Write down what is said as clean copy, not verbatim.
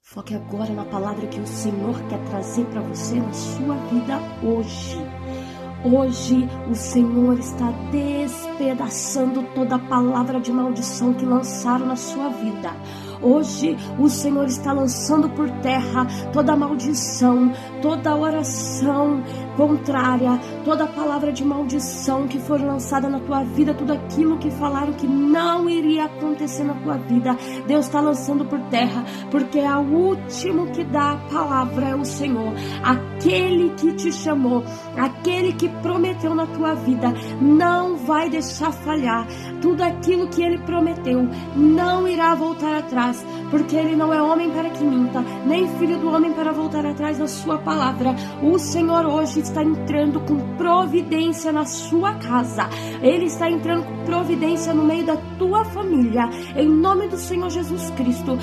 Foque agora na palavra que o Senhor quer trazer para você na sua vida hoje. Hoje o Senhor está despedaçando toda a palavra de maldição que lançaram na sua vida. Hoje o Senhor está lançando por terra toda maldição, toda oração contrária, toda palavra de maldição que for lançada na tua vida, tudo aquilo que falaram que não iria acontecer na tua vida. Deus está lançando por terra, porque é o último que dá a palavra é o Senhor. Aquele que te chamou, aquele que prometeu na tua vida, não vai deixar falhar. Tudo aquilo que ele prometeu não irá voltar atrás, porque ele não é homem para que minta, nem filho do homem para voltar atrás da sua palavra. O Senhor hoje está entrando com providência na sua casa. Ele está entrando com providência no meio da tua família. Em nome do Senhor Jesus Cristo.